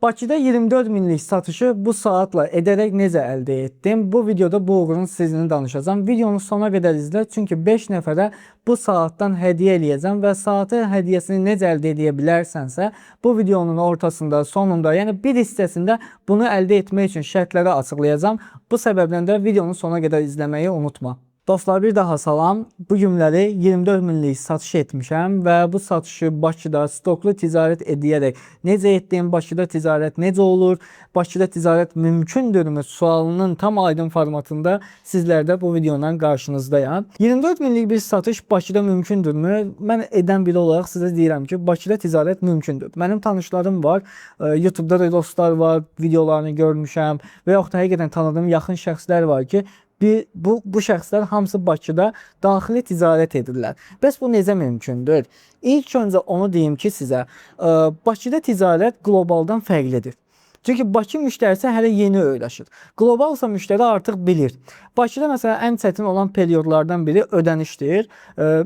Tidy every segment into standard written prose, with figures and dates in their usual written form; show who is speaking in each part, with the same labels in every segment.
Speaker 1: Bakıda 24 minlik satışı bu saatla edərək necə əldə etdim? Bu videoda bu uğurun sirrini danışacağım. Videonu sona qədər izlə, çünki 5 nəfərə bu saatdan hədiyyə eləyəcəm və saatı hədiyyəsini necə əldə edə bilərsənsə, bu videonun ortasında, sonunda, yəni bir hissəsində bunu əldə etmək üçün şərtləri açıqlayacağım. Bu səbəbdən də videonu sona qədər izləməyi unutma. Dostlar, bir daha salam. Bu günləri 24 minlik satış etmişəm və bu satışı Bakıda stoklu ticarət edərək necə etdim, Bakıda ticarət necə olur, Bakıda ticarət mümkündürmü sualının tam aydın formatında sizlərdə bu videonun qarşınızdayım. 24 minlik bir satış Bakıda mümkündürmü? Mən edən biri olaraq sizə deyirəm ki, Bakıda ticarət mümkündür. Mənim tanışlarım var, YouTube'da da dostlar var, videolarını görmüşəm və yaxud da həqiqətən tanıdığım yaxın şəxslər var ki, bu şəxslər hamısı Bakıda daxili ticarət edirlər. Bəs bu necə mümkündür? İlk öncə onu deyim ki sizə, Bakıda ticarət qlobaldan fərqlidir. Çünki Bakı müştərisi hələ yeni öyrəşir. Qlobalsa müştəri artıq bilir. Bakıda məsələn ən çətin olan periodlardan biri ödənişdir.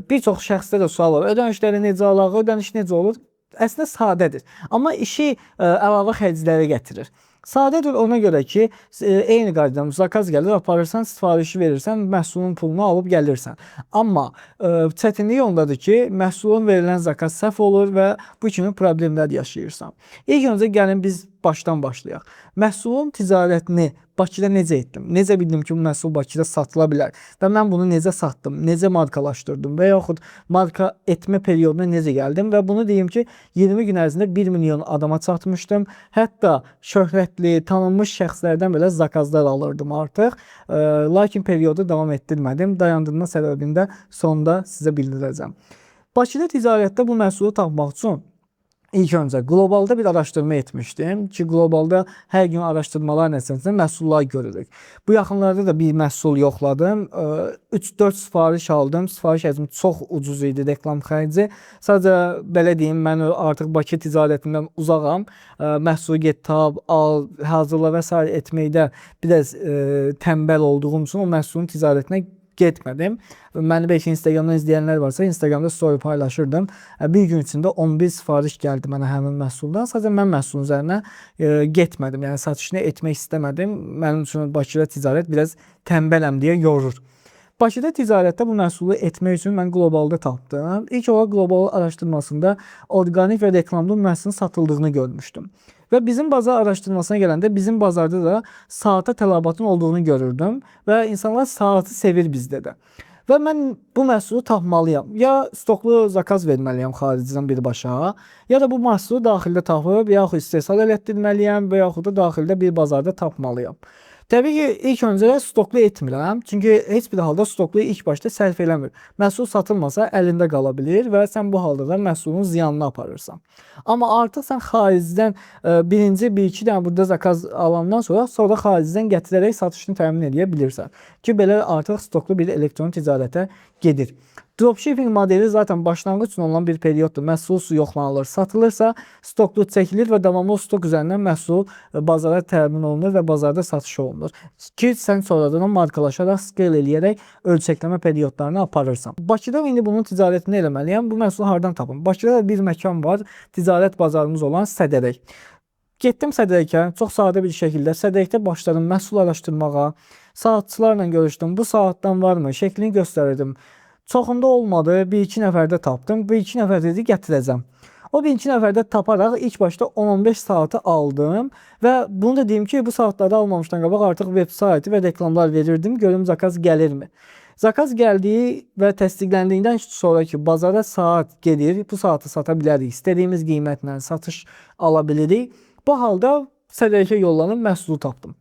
Speaker 1: Bir çox şəxsdə də sual var. Ödənişləri necə alaq, ödəniş necə olur? Əslində sadədir. Amma işi əlavə xərcləri gətirir. Sadədir ona görə ki, eyni qaydadan zakaz gəlir, aparırsan, sifarişi verirsən, məhsulun pulunu alıb gəlirsən. Amma çətinlik ondadır ki, məhsulun verilən zakaz səhv olur və bu kimi problemlər yaşayırsan. İlk öncə gəlin biz başdan başlayaq. Məhsulun ticarətini Bakıda necə etdim? Necə bildim ki, bu məhsul Bakıda satıla bilər? Və mən bunu necə satdım? Necə markalaşdırdım? Və yaxud marka etmə periyoduna necə gəldim? Və bunu deyim ki, 20 gün ərzində 1 milyon adama çatmışdım. Hətta şöhrətli, tanınmış şəxslərdən belə zakazlar alırdım artıq. Lakin periyodu davam etdirmədim. Dayandırma səbəbini də sonda sizə bildirəcəm. Bakıda ticarətdə bu məhsulu tapmaq üçün İlk öncə qlobalda bir araşdırma etmişdim ki, qlobalda hər gün araşdırmalar nəticəsində məhsullar görürük. Bu yaxınlarda da bir məhsul yoxladım. 3-4 sifariş aldım. Sifariş həcmi çox ucuz idi, reklam xərci. Sadəcə belə deyim, mən artıq Bakı ticarətindən uzağam. Məhsulu get tap, al, hazırla və s. etməkdə biraz tənbəl olduğum üçün o məhsulun ticarətinə getmədim. Məni belki Instagramdan izləyənlər varsa, Instagramda story paylaşırdım. Bir gün içində 11 sifariş gəldi mənə həmin məhsuldan. Sadəcə mən məhsulun üzərinə getmədim. Yəni satışını etmək istəmədim. Mənim üçün Bakıda ticarət biraz tənbələm deyə yorur. Bakıda ticarətdə bu məhsulu etmək üçün mən qlobalda tapdım. İlk olaraq qlobal araşdırmasında orqanik və reklamlı məhsulun satıldığını görmüşdüm. Və bizim bazar araşdırmasına gələndə bizim bazarda da saata tələbatın olduğunu görürdüm və insanlar saatı sevir bizdə də. Və mən bu məhsulu tapmalıyam. Ya stoklu zakaz verməliyəm xaricdən birbaşa, ya da bu məhsulu daxildə tapıb, yaxud istehsal elətdirməliyəm və yaxud da daxildə bir bazarda tapmalıyam. Təbii ki, ilk öncə stoklu etmirəm. Çünki heç bir halda stoklu ilk başda sərf eləmir. Məhsul satılmasa əlində qala bilir və sən bu halda da məhsulun ziyanını aparırsan. Amma artıq sən xaricdən birinci, bir-iki dənə burada zakaz alandan sonra xaricdən gətirərək satışını təmin edə bilirsən. Ki, belə artıq stoklu bir elektron ticarətə gedir. Dropshipping modeli zaten başlanğıc üçün olan bir perioddur. Məhsul yoxlanılır, satılırsa stoklu çəkilir və davamlı stok üzərindən məhsul bazara təmin olunur və bazarda satış olunur. Ki, sən sonradan markalaşaraq, scale eləyərək ölçəkləmə periodlarını aparırsan. Bakıda indi bunun ticarətini eləməliyəm. Bu məhsulu hardan tapım? Bakıda da bir məkan var, ticarət bazarımız olan Sədərək. Getdim Sədərəkə, çox sadə bir şəkildə Sədərəkdə başladım məhsul araşdırmağa. Saatçılarla görüşdüm. Bu saatdan varmı? Şəklini göstərirdim. Çoxunda olmadı, bir-iki nəfərdə tapdım. Bir-iki nəfər dedi, gətirəcəm. O bir-iki nəfərdə taparaq ilk başda 10-15 saatı aldım və bunu da deyim ki, bu saatları almamışdan qabaq artıq web saytı və reklamlar verirdim. Görüm zakaz gəlirmi? Zakaz gəldiyi və təsdiqləndiyindən sonra ki, bazara saat gedir, bu saatı sata bilərik. İstədiyimiz qiymətlə satış ala bilirik. Bu halda Sədərəkə yollanıb məhsulu tapdım.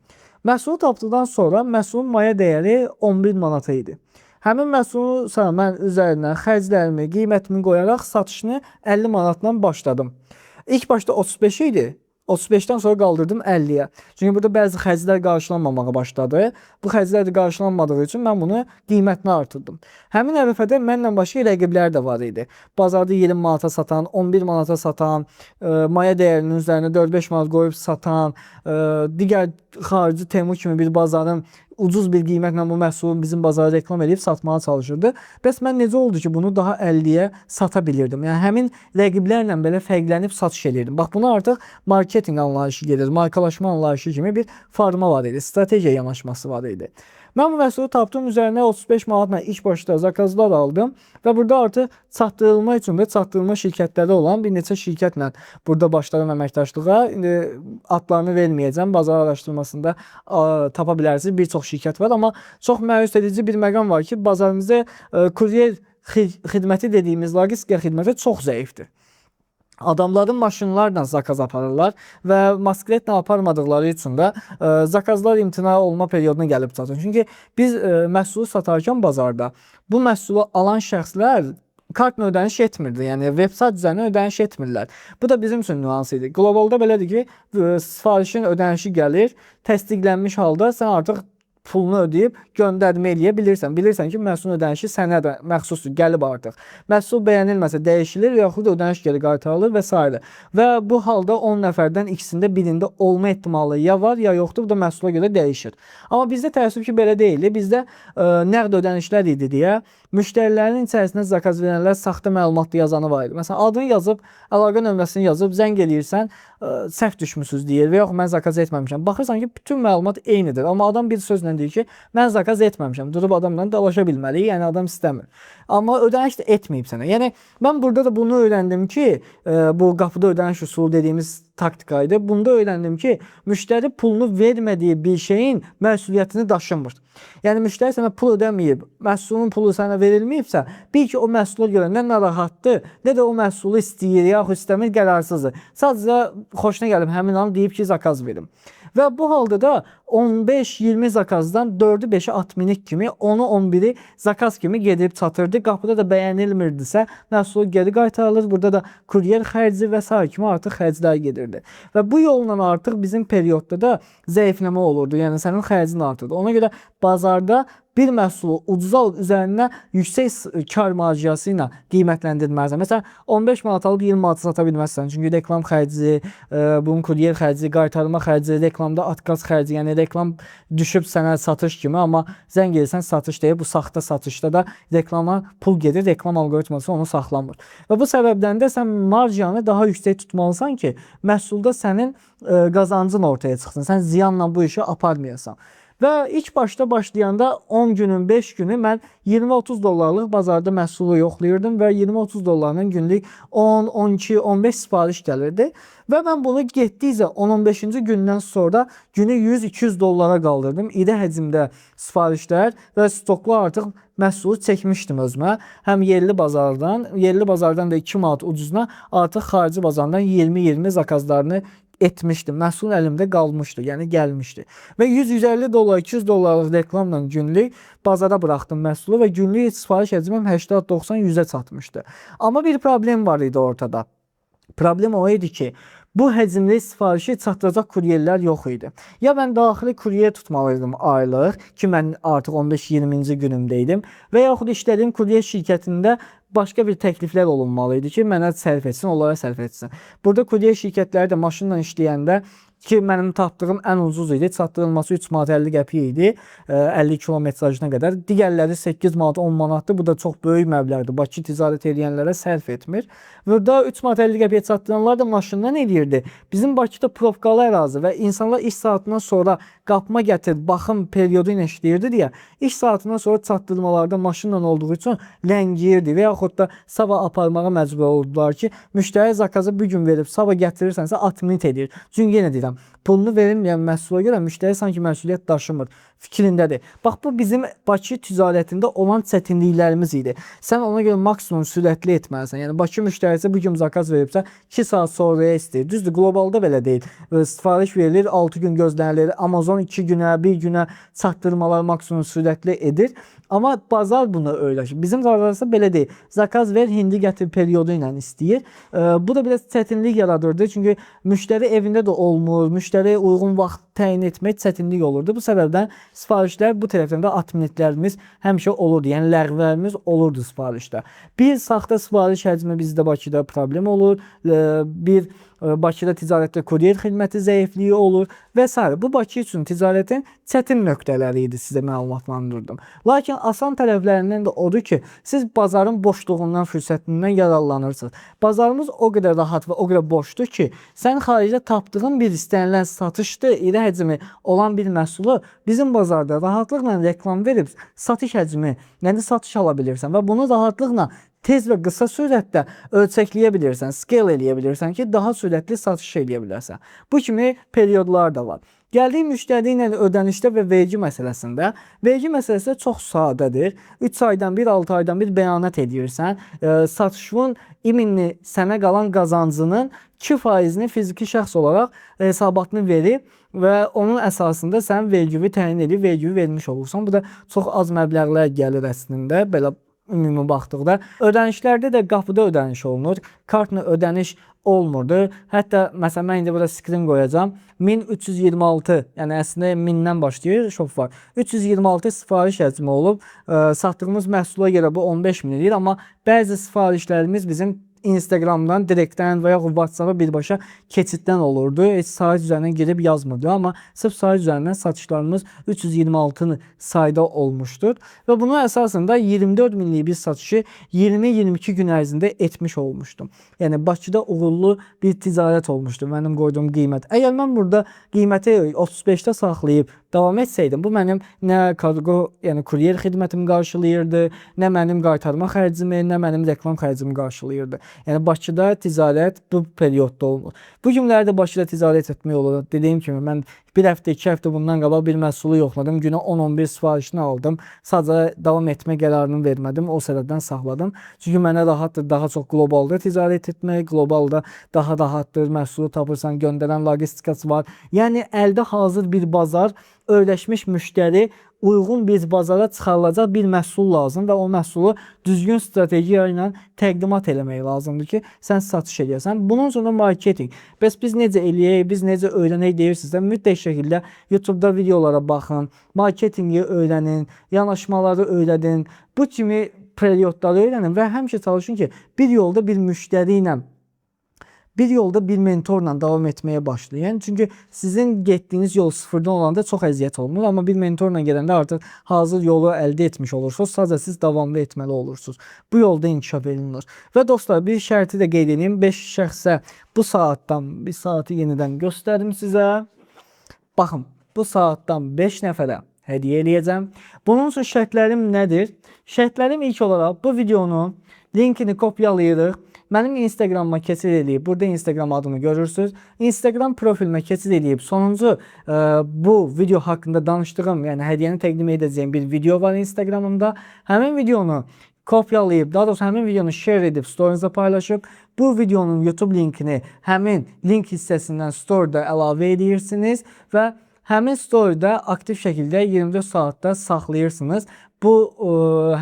Speaker 1: Məhsulu tapdıqdan sonra məhsulun maya dəyəri 11 manata idi. Həmin məhsulu sonra mən üzərinə xərclərimi, qiymətimi qoyaraq satışını 50 manatla başladım. İlk başda 35 idi. 35-dən sonra qaldırdım 50-yə. Çünki burada bəzi xərclər qarşılanmamağa başladı. Bu xərclər də qarşılanmadığı üçün mən bunu qiymətini artırdım. Həmin ərəfədə mənlə başqa rəqiblər də var idi. Bazarda 20 manata satan, 11 manata satan, maya dəyərinin üzərinə 4-5 manat qoyub satan, digər xarici Temu kimi bir bazarın ucuz bir qiymətlə bu məhsulu bizim bazara reklam edib satmağa çalışırdı. Bəs mən necə oldu ki, bunu daha 50-yə sata bilirdim? Yəni həmin rəqiblərlə belə fərqlənib satış edirdim. Bax, buna artıq marketinq anlayışı gedir, markalaşma anlayışı kimi bir forma var idi, strategiya yanaşması var idi. Mən bu məhsulu tapdım, üzərinə 35 manatla ilk başda zakazlar aldım və burada artıq çatdırılma üçün və çatdırılma şirkətləri olan bir neçə şirkətlə burada başladım əməkdaşlığa. İndi adlarını verməyəcəm, bazar araşdırmasında tapa bilərsiniz, bir çox şirkət var, amma çox məyus edici bir məqam var ki, bazarımızda kuryer xidməti dediyimiz logistika xidməti çox zəifdir. Adamların maşınlarla zakaz aparırlar və moskletlə aparmadıkları üçün də zakazlar imtina olma periyoduna gəlib çatır. Çünki biz məhsulu satarkən bazarda bu məhsulu alan şəxslər kartla ödəniş etmirdi. Yəni web sayt üzərindən ödəniş etmirlər. Bu da bizim üçün nüans idi. Qlobalda belədir ki, sifarişin ödənişi gəlir, təsdiqlənmiş halda sən artıq pulunu ödəyib göndərmə eləyə bilirsən. Bilirsən ki, məhsulun ödənişi sənə də məxsusdur, gəlib artıq. Məhsul bəyənilməsə dəyişilir, yaxud ödəniş geri qaytarılır və s. Və bu halda 10 nəfərdən ikisində birində olma ehtimalı ya var, ya yoxdur. Bu da məhsula görə dəyişir. Amma bizdə təəssüf ki, belə deyildi. Bizdə nəqd ödənişlər idi deyə müştərilərin içərisində zakaz verənlər saxta məlumatlı yazanı var idi. Məsələn, adını yazıb, əlaqə nömrəsini yazıb, zəng eləyirsən, səhv düşmüsünüz deyir və yox, mən zakaz etməmişəm. Baxırsan ki, bütün məlumat eynidir. Amma adam bir sözlə deyir ki, mən zakaz etməmişəm. Durub adamla dalaşa bilməliyik. Yəni adam istəmir. Amma ödəniş də etməyib sənə. Yəni mən burada da bunu öyrəndim ki, bu qapıda ödəniş usulu dediyimiz taktikaydı. Bunda öyrəndim ki, müştəri pulunu vermədiyi bir şeyin məsuliyyətini daşımır. Yəni müştəri sənə pul ödəməyib, məhsulun pulu sənə verilməyibsə, bil ki, o məhsula görə nə narahatdır, nə də o məhsulu istəyir, yaxud istəmir, qərarsızdır. Sadəcə xoşuna gəlib həmin an deyib ki, zakaz verim. Və bu halda da 15-20 zakazdan 4-ü 5-i atminik kimi, 10-u 11-i zakaz kimi gedib çatırdı. Qapıda da bəyənilmirdisə, məhsulu geri qaytarılır. Burada da kuryer xərci və s. kimi artıq xərclər gedirdi. Və bu yolla artıq bizim periyodda da zəifləmə olurdu. Yəni sənin xərcin artırdı. Ona görə bazarda bir məhsulu ucuza alıb üzərinə yüksək kar marjası ilə qiymətləndirməlisən. Məsələn, 15 manat alıb 20 manata sata bilməzsən. Çünki reklam xərci, bunun kuryer xərci, qaytarma xərci, reklamda atqaz xərci, yəni reklam düşüb sənə satış kimi, amma zəng edirsən satış deyir. Bu saxta satışda da reklama pul gedir, reklam alqoritması onu saxlamır. Və bu səbəbdən də sən marjanı daha yüksək tutmalısan ki, məhsulda sənin qazancın ortaya çıxsın. Sən ziyanla bu işi aparmayasan. Və ilk başda başlayanda 10 günün 5 günü mən 20-30 dollarlıq bazarda məhsulu yoxlayırdım və 20-30 dollarla günlük 10, 12, 15 sifariş gəlirdi. Və mən bunu getdikcə 10-15-ci gündən sonra günü 100-200 dollara qaldırdım. İri həcmdə sifarişlər və stoklar artıq məhsulu çəkmişdim özümə. Həm yerli bazardan da 2 manat ucuzuna artıq xarici bazardan 20-20 zakazlarını etmişdim. Məhsulun əlimdə qalmışdı, yəni gəlmişdi. Və 100-150 dollar, 200 dollarlıq reklamla günlük bazara buraxdım məhsulu və günlük sifariş həcmim 80-90-100-ə çatmışdı. Amma bir problem var idi ortada. Problem o idi ki, bu həcmli sifarişi çatdıracaq kuryerlər yox idi. Ya mən daxili kuryer tutmalıydım aylıq ki, mən artıq 15-20-ci günümdəydim və yaxud işlədiyim kuryer şirkətində başqa bir təkliflər olunmalı idi ki, mənə sərf etsin, onlara sərf etsin. Burada kuryer şirkətləri də maşınla işləyəndə ki, mənim tapdığım ən ucuz idi. Çatdırılması 3 manat 50 qəpik idi, 50 kilometrajına qədər. Digərləri 8 manat 10 manatdır. Bu da çox böyük məbləğdir. Bakı ticarət edənlərə sərf etmir. Burada 3 manat 50 qəpiyə çatdıranlar da maşından edirdi. Bizim Bakıda provkalı ərazi və insanlar iş saatından sonra qapıma gətir, baxım periodu ilə işləyirdi deyə iş saatından sonra çatdırmalarda maşınla olduğu üçün ləngiyirdi və yaxud da sabah aparmağa məcbur oldular ki, müştəri zakazı bir gün verib sabah gətirirsənsə atminit edir. Çünki yenə deyirəm, pulunu verilməyən məhsula görə müştəri sanki məsuliyyət daşımır fikrindədir. Bax, bu bizim Bakı ticarətində olan çətinliklərimiz idi. Sən ona görə maksimum sürətli etməlisən. Yəni Bakı müştərisi bu gün zakaz veribsə 2 saat sonraya istəyir. Düzdür, qlobalda belə deyil. Sifariş verilir, 6 gün gözlənilir. Amazon 2 günə, 1 günə çatdırmalar maksimum sürətli edir. Amma bazar bunu öyrəşir. Bizim bazarda belə deyil. Zakaz ver, hindi gətir periodu ilə istəyir. Bu da biraz çətinlik yaradırdı. Çünki müştəri evində də olmur. Müştəri uyğun vaxt təyin etmək çətinlik olurdu. Bu səbəbdən sifarişlər bu tərəfdən də atminitlərimiz həmişə olurdu. Yəni ləğvlərimiz olurdu sifarişdə. Bir saxta sifariş həcmi bizdə Bakıda problem olur. Bir Bakıda ticarətdə kuryer xidməti zəifliyi olur və s. Bu Bakı üçün ticarətin çətin nöqtələri idi, sizə məlumatlandırdım. Lakin asan tərəflərindən də odur ki, siz bazarın boşluğundan, fürsətindən yararlanırsınız. Bazarımız o qədər rahat və o qədər boşdur ki, sən xaricdə tapdığın bir istənilən satışdır, iri həcmi olan bir məhsulu bizim bazarda rahatlıqla reklam verib satış həcmi, yəni satış ala bilirsən və bunu rahatlıqla tez və qısa sürətdə ölçəkləyə bilirsən, scale eləyə bilirsən ki, daha sürətli satış eləyə bilərsən. Bu kimi periodlar da var. Gəldiyi müştəri ilə ödənişdə və vergi məsələsində, vergi məsələsi çox sadədir. 3 aydan bir, 6 aydan bir bəyanat edirsən. Satışın iminli sənə qalan qazancının 2%-ni fiziki şəxs olaraq hesabatını verib və onun əsasında sən vergivi təyin edib, vergivi vermiş olursan. Bu da çox az məbləğlər gəlir əslində, belə ümumi baxdıqda. Ödənişlərdə də qapıda ödəniş olunur. Kartla ödəniş olmurdu. Hətta məsələn mən indi burada skrin qoyacağam. 1326, yəni əslində 1000-dən başlayır, şof var. 326 sifariş həcmi olub. Satdığımız məhsula görə bu 15.000 edir, amma bəzi sifarişlərimiz bizim Instagramdan, direktdən və yaxud WhatsApp-a birbaşa keçiddən olurdu. Heç sayt üzərindən girib yazmırdı, amma sırf sayt üzərindən satışlarımız 326 sayda olmuşdur. Və buna əsasında 24 minlik bir satışı 20-22 gün ərzində etmiş olmuşdum. Yəni Bakıda uğurlu bir ticarət olmuşdu mənim qoyduğum qiymət. Əgər mən burada qiyməti 35-də saxlayıb davam etsəydim, bu mənim nə kargo, yəni kuryer xidmətimi qarşılayırdı, nə mənim qaytarma xərcimi, nə mənim reklam xərcimi qarşılayırdı. Yəni Bakıda ticarət bu periodda olmur. Bu günlərdə Bakıda ticarət etmək olur. Dediyim kimi mən bir həftə, 2 həftə bundan qabaq bir məhsulu yoxladım. Günə 10-11 sifarişini aldım. Sadəcə davam etmə qərarını vermədim. O səbəbdən saxladım. Çünki mənə rahatdır daha çox qlobalda ticarət etmək. Qlobalda daha rahatdır. Məhsulu tapırsan, göndərən logistikası var. Yəni əldə hazır bir bazar, öyrəşmiş müştəri, uyğun bir bazara çıxarılacaq bir məhsul lazım və o məhsulu düzgün strategiya ilə təqdimat eləmək lazımdır ki, sən satış edəsən. Bunun sonra marketing. Bəs biz necə eləyək, biz necə öyrənək deyirsinizsə, mütləq şəkildə YouTube-da videolara baxın, marketingi öyrənin, yanaşmaları öyrədin, bu kimi periodları öyrənin və həmişə çalışın ki, bir yolda bir müştəri ilə, bir yolda bir mentorla davam etməyə başlayın. Çünki sizin getdiyiniz yol sıfırdan olanda çox əziyyət olunur. Amma bir mentorla gedəndə artıq hazır yolu əldə etmiş olursunuz. Sadəcə siz davamlı etməli olursunuz. Bu yolda inkişaf edilir. Və dostlar, bir şərti də qeyd edeyim. 5 şəxsə bu saatdan, bir saatı yenidən göstərdim sizə. Baxın, bu saatdan 5 nəfərə hədiyyə eləyəcəm. Bunun üçün şərtlərim nədir? Şərtlərim ilk olaraq bu videonun linkini kopyalayırıq. Mənim Instagramıma keçid edib, burada Instagram adını görürsünüz. Instagram profilimə keçid edib, sonuncu bu video haqqında danışdığım, yəni hədiyyəni təqdim edəcəyim bir video var Instagramımda. Həmin videonu kopyalayıb, daha doğrusu həmin videonu share edib, story'niza paylaşıb, bu videonun YouTube linkini həmin link hissəsindən story'da əlavə edirsiniz və həmin story'da aktiv şəkildə 24 saatda saxlayırsınız. Bu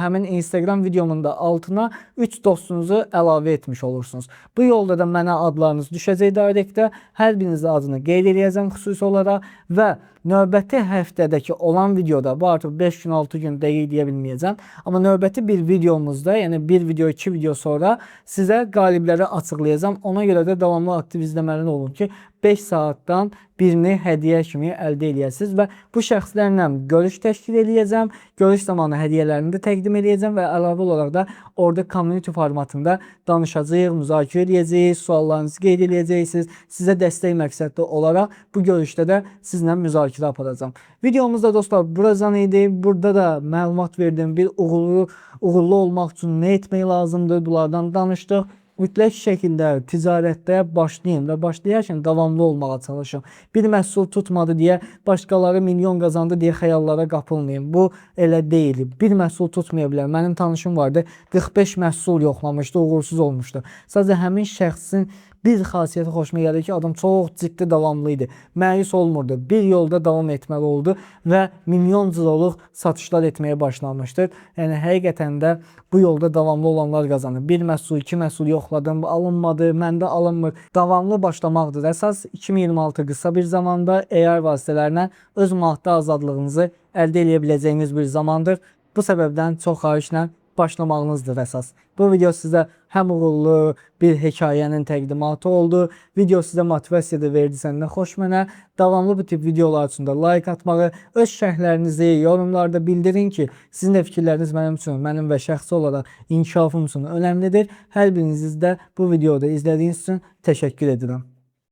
Speaker 1: həmin Instagram videomun da altına 3 dostunuzu əlavə etmiş olursunuz. Bu yolda da mənə adlarınız düşəcək direktdə. Hər birinizin adını qeyd edəcəm xüsusi olaraq və növbəti həftədəki olan videoda, bu artıq 5 gün, 6 gün dəqiq deyə bilməyəcəm. Amma növbəti bir videomuzda, yəni bir video, 2 video sonra sizə qalibləri açıqlayacağım. Ona görə də davamlı aktiv izləməli olun ki, 5 saatdan birini hədiyyə kimi əldə edəsiniz və bu şəxslərlə görüş təşkil edəcəm. Görüş zamanı hədiyyələrini də təqdim edəcəm və əlavə olaraq da orada community formatında danışacağıq, müzakirə edəcəyik, suallarınızı qeyd edəcəksiniz. Sizə dəstək məqsədli olaraq bu görüşdə də sizlə müzakirə aparacağım. Videomuzda dostlar buracan idi. Burada da məlumat verdim. Bir uğurlu olmaq üçün nə etmək lazımdır? Bunlardan danışdıq. Mütləq şəkildə ticarətdə başlayın və başlayarkən davamlı olmağa çalışın. Bir məhsul tutmadı deyə, başqaları milyon qazandı deyə xəyallara qapılmayın. Bu elə deyil. Bir məhsul tutmaya bilər. Mənim tanışım vardı, 45 məhsul yoxlamışdı, uğursuz olmuşdu. Sadəcə həmin şəxsin bir xasiyyəti xoşuma gəlir ki, adam çox ciddi davamlı idi. Məyus olmurdu. Bir yolda davam etməli oldu və milyonculuq satışlar etməyə başlamışdır. Yəni həqiqətən də bu yolda davamlı olanlar qazanır. Bir məhsul, iki məhsul yoxladım, alınmadı, məndə alınmır. Davamlı başlamaqdır. Əsas 2026 qısa bir zamanda AI vasitələrinə öz maddi azadlığınızı əldə edə biləcəyiniz bir zamandır. Bu səbəbdən çox xahişlə başlamağınızdır əsas. Bu video sizə həm uğurlu bir hekayənin təqdimatı oldu. Video sizə motivasiya da verdisə nə xoş mənə. Davamlı bu tip videolar üçün də like atmağı, öz şərhlərinizi yorumlarda bildirin ki, sizin də fikirləriniz mənim üçün, mənim və şəxsi olaraq inkişafım üçün önəmlidir. Hər biriniz də bu videoda izlədiyiniz üçün təşəkkür edirəm.